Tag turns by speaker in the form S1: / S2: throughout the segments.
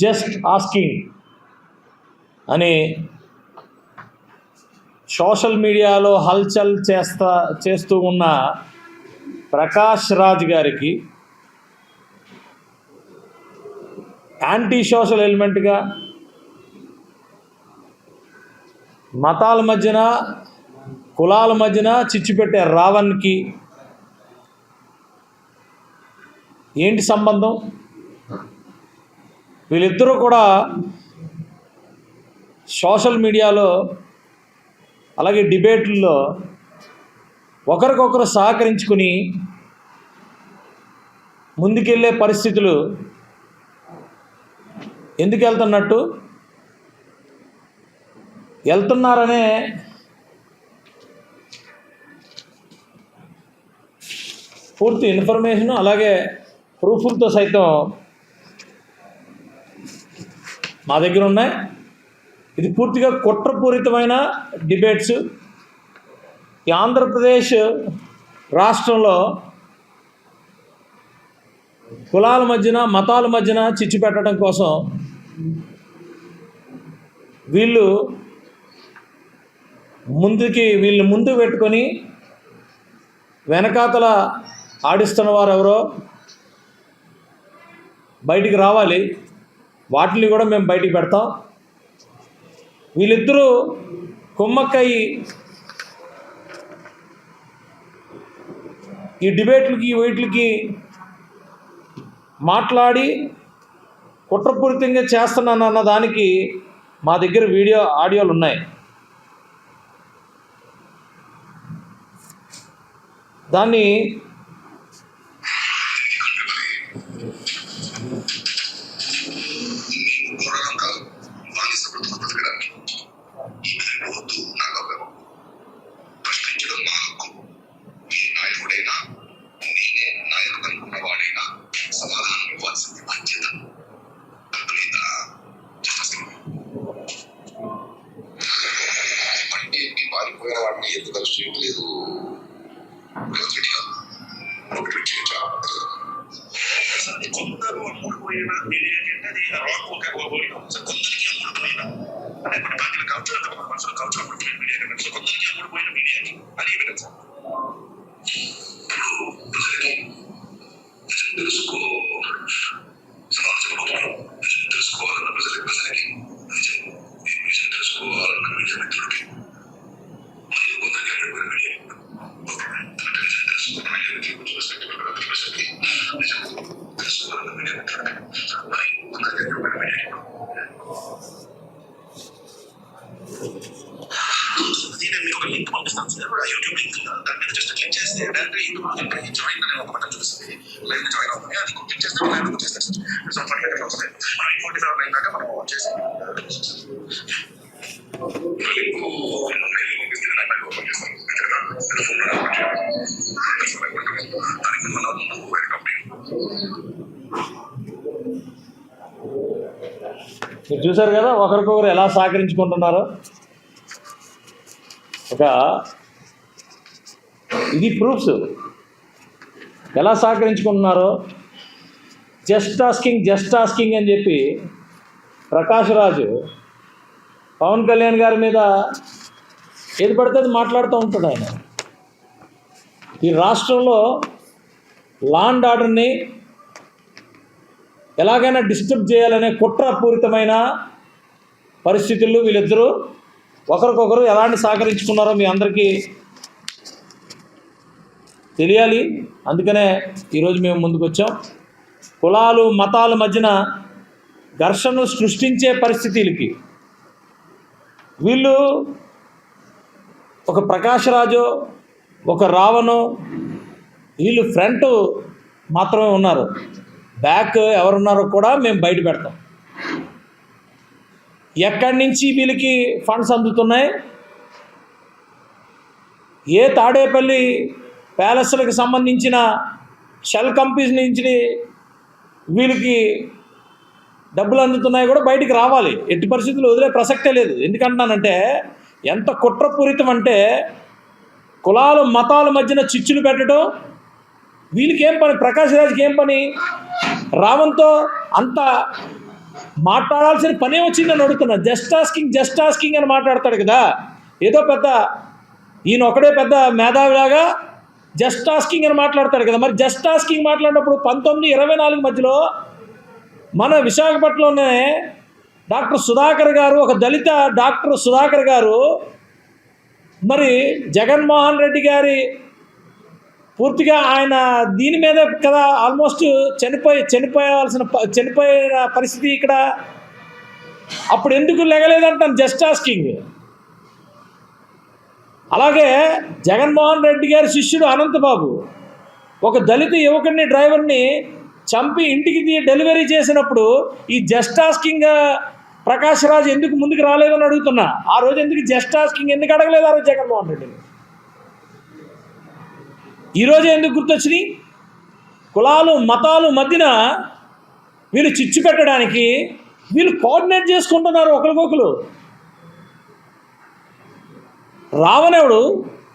S1: Just asking అని social మీడియాలో హల్చల్ చేస్తూ ఉన్న ప్రకాష్ రాజ్ గారికి యాంటీ సోషల్ ఎలిమెంట్గా మతాల మధ్యన కులాల మధ్యన చిచ్చు పెట్టే రావణ్కి ఏంటి సంబంధం? వీళ్ళిద్దరూ కూడా సోషల్ మీడియాలో అలాగే డిబేట్లలో ఒకరికొకరు సహకరించుకుని ముందుకెళ్ళే పరిస్థితులు ఎందుకు వెళ్తున్నారనే పూర్తి ఇన్ఫర్మేషన్ అలాగే ప్రూఫ్లతో సైతం మా దగ్గర ఉన్నాయి. ఇది పూర్తిగా కుట్రపూరితమైన డిబేట్స్. ఈ ఆంధ్రప్రదేశ్ రాష్ట్రంలో కులాల మధ్యన మతాల మధ్యన చిచ్చు పెట్టడం కోసం వీళ్ళు ముందు పెట్టుకొని వెనకాతల ఆడిస్తున్న వారు ఎవరో బయటికి రావాలి. వాటిని కూడా మేము బయటికి పెడతాం. వీళ్ళిద్దరూ కుమ్మక్కయి ఈ డిబేట్లకి వీటికి మాట్లాడి కుట్రపూరితంగా చేస్తున్నానన్న దానికి మా దగ్గర ఆడియోలు ఉన్నాయి. దాన్ని
S2: ఎందుకు అరెస్ట్ లేదు కొందరు అమ్ముడుపోయిన మీడియా అంటే అది కొందరికి అమ్ముడుపోయిన అంటే కొన్ని పార్టీలు కావచ్చు మనుషులు కావచ్చు అమ్ముడుపోయిన మీడియా కంటే సో కొందరికి అమ్ముడుపోయిన మీడియాకి అది ఎవిడెన్స్. ఇప్పుడు ప్రజలకి తెలుసుకో సమాజంలో తెలుసుకోవాలన్న ప్రజలకి నిజం తెలుసుకోవాలన్న మీడియా మిత్రుడికి మరియు కొందరికి అమ్ముడుపోయిన మీడియా మీకు ఒక లింక్ పంపిస్తాను సార్, యూట్యూబ్ లింక్. దాని మీద జస్ట్ క్లిక్ చేస్తే డైరెక్ట్ యూట్యూబ్ జాయిన్ అనే ఒక బటన్ చూపిస్తుంది. లైవ్ జాయిన్ అవుతుంది. అది క్లిక్ చేస్తే లైవ్ వచ్చేస్తారు సార్. సో 20 వస్తాయి. మనం 45 లైన్ దాకా మనం చేసి
S1: మీరు చూసారు కదా ఒకరికొకరు ఎలా సహకరించుకుంటున్నారో. ఇది ప్రూఫ్స్ ఎలా సహకరించుకుంటున్నారో. జస్ట్ ఆస్కింగ్ అని చెప్పి ప్రకాష్ రాజు పవన్ కళ్యాణ్ గారి మీద ఏది పడితే అది మాట్లాడుతూ ఉంటాడు. ఆయన ఈ రాష్ట్రంలో లా అండ్ ఆర్డర్ని ఎలాగైనా డిస్టర్బ్ చేయాలనే కుట్రపూరితమైన పరిస్థితుల్లో వీళ్ళిద్దరూ ఒకరికొకరు ఎలాంటి సహకరించుకున్నారో మీ అందరికీ తెలియాలి. అందుకనే ఈరోజు మేము ముందుకు వచ్చాం. కులాలు మతాల మధ్యన ఘర్షణను సృష్టించే పరిస్థితులకి వీళ్ళు ఒక ప్రకాష్ రాజు ఒక రావణు వీళ్ళు ఫ్రంట్ మాత్రమే ఉన్నారు. బ్యాక్ ఎవరున్నారో కూడా మేము బయట పెడతాం. ఎక్కడి నుంచి వీళ్ళకి ఫండ్స్ అందుతున్నాయి, ఏ తాడేపల్లి ప్యాలెస్లకు సంబంధించిన షెల్ కంపెనీస్ నుంచి వీళ్ళకి డబ్బులు అందుతున్నాయి కూడా బయటికి రావాలి. ఎట్టి పరిస్థితుల్లో వదిలే ప్రసక్తే లేదు. ఎందుకంటున్నానంటే ఎంత కుట్రపూరితం అంటే కులాలు మతాల మధ్యన చిచ్చులు పెట్టడం వీళ్ళకి ఏం పని, ప్రకాష్ రాజ్కి ఏం పని? రావణ్తో అంత మాట్లాడాల్సిన పనే వచ్చిందని అడుగుతున్నా. జస్ట్ ఆస్కింగ్ అని మాట్లాడతాడు కదా, ఏదో పెద్ద ఈయన ఒకడే పెద్ద మేధావిలాగా జస్ట్ ఆస్కింగ్ అని మాట్లాడతాడు కదా. మరి జస్ట్ ఆస్కింగ్ మాట్లాడినప్పుడు 1924 మధ్యలో మన విశాఖపట్నంలోనే డాక్టర్ సుధాకర్ గారు, ఒక దళిత డాక్టర్ సుధాకర్ గారు, మరి జగన్మోహన్ రెడ్డి గారి పూర్తిగా ఆయన దీని మీద కదా ఆల్మోస్ట్ చనిపోయిన పరిస్థితి ఇక్కడ. అప్పుడు ఎందుకు లెగలేదంటాను జస్ట్ ఆస్కింగ్. అలాగే జగన్మోహన్ రెడ్డి గారి శిష్యుడు అనంతబాబు ఒక దళిత యువకుడిని డ్రైవర్ని చంపి ఇంటికి డెలివరీ చేసినప్పుడు ఈ జస్ట్ ఆస్కింగ్ ప్రకాష్ రాజ్ ఎందుకు ముందుకు రాలేదని అడుగుతున్నా. ఆ రోజు ఎందుకు జస్ట్ ఆస్కింగ్ ఎందుకు అడగలేదు ఆ రోజు జగన్మోహన్ రెడ్డిని? ఈరోజు ఎందుకు గుర్తొచ్చినాయి? కులాలు మతాలు మధ్యన వీళ్ళు చిచ్చు పెట్టడానికి వీళ్ళు కోఆర్డినేట్ చేసుకుంటున్నారు ఒకరికొకరు. రావణ్ ఎవడు,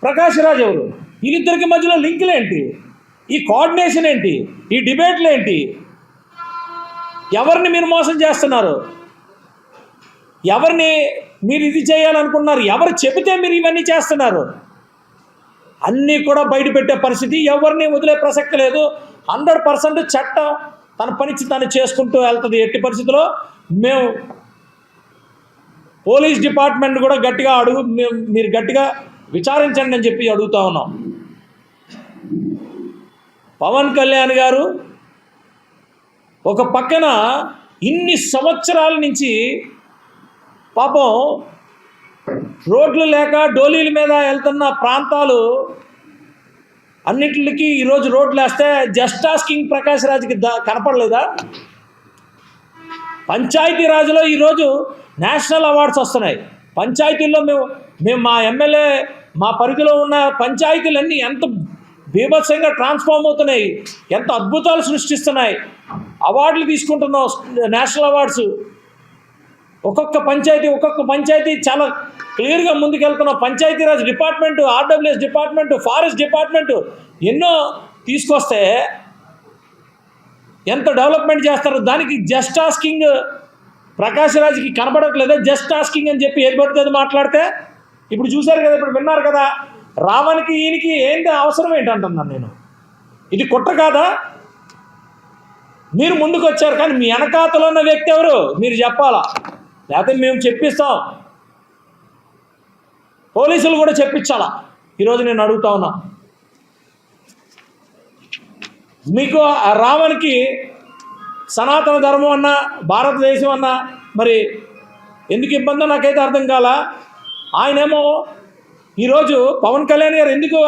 S1: ప్రకాష్ రాజ్ ఎవరు? వీళ్ళిద్దరికి మధ్యలో లింకులు ఏంటి? ఈ కోఆర్డినేషన్ ఏంటి? ఈ డిబేట్లు ఏంటి? ఎవరిని మీరు మోసం చేస్తున్నారు? ఎవరిని మీరు ఇది చేయాలనుకున్నారు? ఎవరు చెబితే మీరు ఇవన్నీ చేస్తున్నారు? అన్నీ కూడా బయట పెట్టే పరిస్థితి. ఎవరిని వదిలే ప్రసక్తి లేదు. 100% చట్టం తన పని తను చేసుకుంటూ వెళ్తుంది. ఎట్టి పరిస్థితుల్లో మేము పోలీస్ డిపార్ట్మెంట్ కూడా గట్టిగా మీరు గట్టిగా విచారించండి అని చెప్పి అడుగుతా ఉన్నాం. పవన్ కళ్యాణ్ గారు ఒక పక్కన ఇన్ని సంవత్సరాల నుంచి పాపం రోడ్లు లేక డోలీల మీద వెళ్తున్న ప్రాంతాలు అన్నిటికి ఈరోజు రోడ్లు వేస్తే జస్ట్ ఆస్కింగ్ ప్రకాష్ రాజ్కి కనపడలేదా? పంచాయతీ రాజ్లో ఈరోజు నేషనల్ అవార్డ్స్ వస్తున్నాయి. పంచాయతీల్లో మేము మా ఎమ్మెల్యే మా పరిధిలో ఉన్న పంచాయతీలన్నీ ఎంత బీభత్సంగా ట్రాన్స్ఫార్మ్ అవుతున్నాయి, ఎంత అద్భుతాలు సృష్టిస్తున్నాయి. అవార్డులు తీసుకుంటున్నాం, నేషనల్ అవార్డ్స్. ఒక్కొక్క పంచాయతీ చాలా క్లియర్గా ముందుకెళ్తున్నాం. Panchayati Raj department, RWS department, forest department ఎన్నో తీసుకొస్తే ఎంత డెవలప్మెంట్ చేస్తారు. దానికి జస్ట్ ఆస్కింగ్ ప్రకాష్ రాజ్కి కనపడట్లేదా? జస్ట్ ఆస్కింగ్ అని చెప్పి ఏది పడుతుంది మాట్లాడితే. ఇప్పుడు చూశారు కదా, ఇప్పుడు విన్నారు కదా, రావణ్కి ఈయనకి ఏంటి అవసరం ఏంటంటున్నాను నేను. ఇది కుట్ర కాదా? మీరు ముందుకు వచ్చారు, కానీ మీ వెనకాతలో ఉన్న వ్యక్తి ఎవరు మీరు చెప్పాలా? లేకపోతే మేము చెప్పిస్తాం, పోలీసులు కూడా చెప్పించాలా? ఈరోజు నేను అడుగుతా ఉన్నా. మీకు ఆ రావణ్కి సనాతన ధర్మం అన్నా భారతదేశం అన్నా మరి ఎందుకు ఇబ్బందో నాకైతే అర్థం కాల. ఆయనేమో ఈరోజు పవన్ కళ్యాణ్ గారు ఎందుకు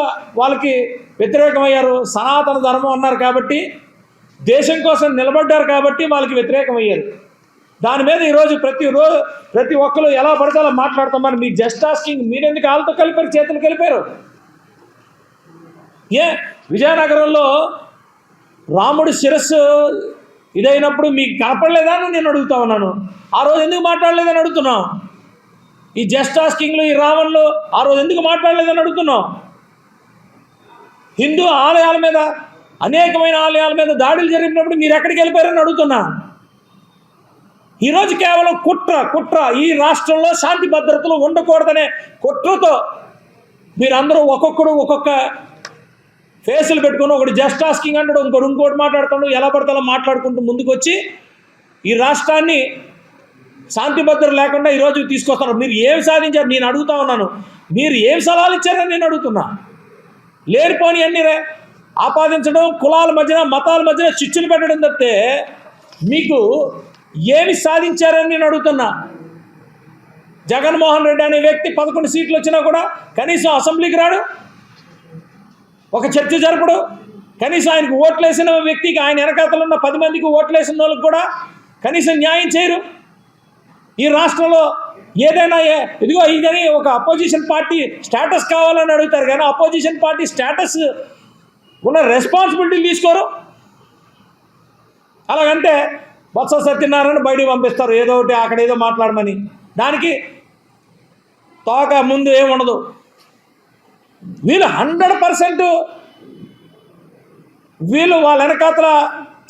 S1: వాళ్ళకి వ్యతిరేకమయ్యారు? సనాతన ధర్మం అన్నారు కాబట్టి, దేశం కోసం నిలబడ్డారు కాబట్టి వాళ్ళకి వ్యతిరేకమయ్యారు. దాని మీద ఈరోజు ప్రతి ఒక్కరు ఎలా పడతాలో మాట్లాడతామని మీ జస్ట్ ఆస్కింగ్ మీరెందుకు వాళ్ళతో కలిపారు, చేతులు కలిపారు? విజయనగరంలో రాముడు శిరస్సు ఇదైనప్పుడు మీకు కనపడలేదా అని నేను అడుగుతా ఉన్నాను. ఆ రోజు ఎందుకు మాట్లాడలేదని అడుగుతున్నాం. ఈ జస్ట్ ఆస్కింగ్లో ఈ రావణ్లో ఆ రోజు ఎందుకు మాట్లాడలేదని అడుగుతున్నాం. హిందూ ఆలయాల మీద, అనేకమైన ఆలయాల మీద దాడులు జరిగినప్పుడు మీరు ఎక్కడికి వెళ్ళిపోయారని అడుగుతున్నా. ఈరోజు కేవలం కుట్ర ఈ రాష్ట్రంలో శాంతి భద్రతలు ఉండకూడదనే కుట్రతో మీరందరూ ఒక్కొక్క ఫేసులు పెట్టుకుని, ఒకటి జస్ట్ ఆస్కింగ్ అంటాడు, ఇంకోటి మాట్లాడుతాడు, ఎలా పడతాలో మాట్లాడుకుంటూ ముందుకు వచ్చి ఈ రాష్ట్రాన్ని శాంతి భద్రత లేకుండా ఈరోజు తీసుకొస్తారు. మీరు ఏమి సాధించారు నేను అడుగుతా ఉన్నాను. మీరు ఏం సలహాలు ఇచ్చారని నేను అడుగుతున్నా. లేనిపోని అన్ని ఆపాదించడం, కులాల మధ్యన మతాల మధ్యన చిచ్చులు పెట్టడం తప్పితే మీకు ఏమి సాధించారని నేను అడుగుతున్నా. జగన్మోహన్ రెడ్డి అనే వ్యక్తి 11 సీట్లు వచ్చినా కూడా కనీసం అసెంబ్లీకి రాడు, ఒక చర్చ జరపడు, కనీసం ఆయనకు ఓట్లేసిన వ్యక్తికి, ఆయన వెనకాతలు ఉన్న 10 మందికి ఓట్లేసిన వాళ్ళకి కూడా కనీసం న్యాయం చేయరు. ఈ రాష్ట్రంలో ఏదైనా ఇదిగో ఇదని ఒక అపోజిషన్ పార్టీ స్టేటస్ కావాలని అడుగుతారు, కానీ అపోజిషన్ పార్టీ స్టేటస్ ఉన్న రెస్పాన్సిబిలిటీలు తీసుకోరు. అలాగంటే బొత్స సత్యనారాయణ బయటికి పంపిస్తారు, ఏదో ఒకటి అక్కడ ఏదో మాట్లాడమని. దానికి తోక ముందు ఏముండదు. వీళ్ళు 100% వీళ్ళు వాళ్ళ వెనకాతల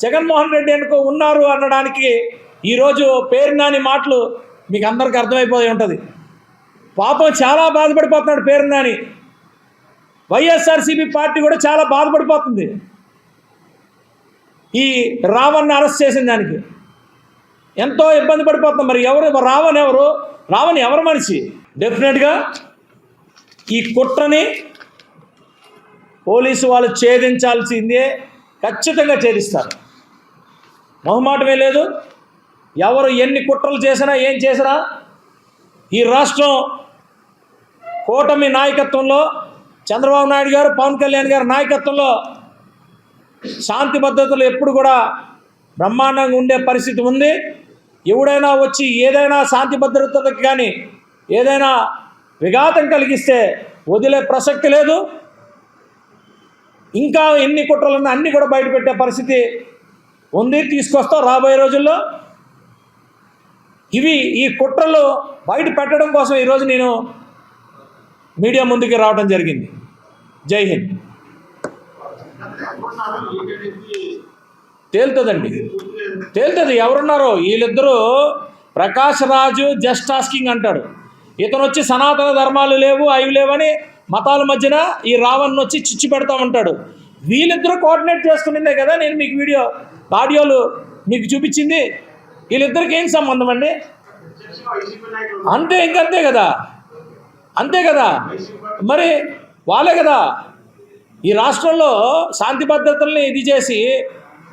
S1: జగన్మోహన్ రెడ్డి ఉన్నారు అనడానికి ఈరోజు పేరు నాని మాటలు మీకు అందరికీ అర్థమైపోయి ఉంటుంది. పాపం చాలా బాధపడిపోతున్నాడు పేరు నాని. వైఎస్ఆర్సీపీ పార్టీ కూడా చాలా బాధపడిపోతుంది ఈ రావణ్ని అరెస్ట్ చేసిన దానికి. ఎంతో ఇబ్బంది పడిపోతున్నాం. మరి రావణ్ ఎవరు మనిషి? డెఫినెట్గా ఈ కుట్రని పోలీసు వాళ్ళు ఛేదించాల్సిందే, ఖచ్చితంగా ఛేదిస్తారు. మొహమాటమే లేదు. ఎవరు ఎన్ని కుట్రలు చేసినా ఏం చేసినా ఈ రాష్ట్రం కూటమి నాయకత్వంలో చంద్రబాబు నాయుడు గారు, పవన్ కళ్యాణ్ గారి నాయకత్వంలో శాంతి భద్రతలు ఎప్పుడు కూడా బ్రహ్మాండంగా ఉండే పరిస్థితి ఉంది. ఎవడైనా వచ్చి ఏదైనా శాంతి భద్రతలకు కానీ ఏదైనా విఘాతం కలిగిస్తే వదిలే ప్రసక్తి లేదు. ఇంకా ఎన్ని కుట్రలున్నా అన్నీ కూడా బయటపెట్టే పరిస్థితి ఉంది, తీసుకొస్తాం రాబోయే రోజుల్లో. ఈ కుట్రలు బయట పెట్టడం కోసం ఈరోజు నేను మీడియా ముందుకు రావడం జరిగింది. జై హింద్. తేలుతుంది ఎవరున్నారో వీళ్ళిద్దరూ. ప్రకాష్ రాజు జస్ట్ ఆస్కింగ్ అంటాడు, ఇతను వచ్చి సనాతన ధర్మాలు లేవు అవి లేవని మతాల మధ్యన ఈ రావణ్ వచ్చి చిచ్చు పెడతామంటాడు. వీళ్ళిద్దరూ కోఆర్డినేట్ చేసుకునిందే కదా నేను మీకు ఆడియోలు మీకు చూపించింది. వీళ్ళిద్దరికి ఏం సంబంధం అండి? ఇంకంతే కదా. మరి వాళ్ళే కదా ఈ రాష్ట్రంలో శాంతి భద్రతల్ని ఇది చేసి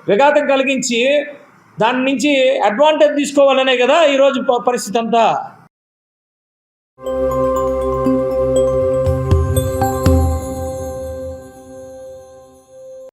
S1: విఘాతం కలిగించి దాని నుంచి అడ్వాంటేజ్ తీసుకోవాలనే కదా ఈరోజు పరిస్థితి అంతా.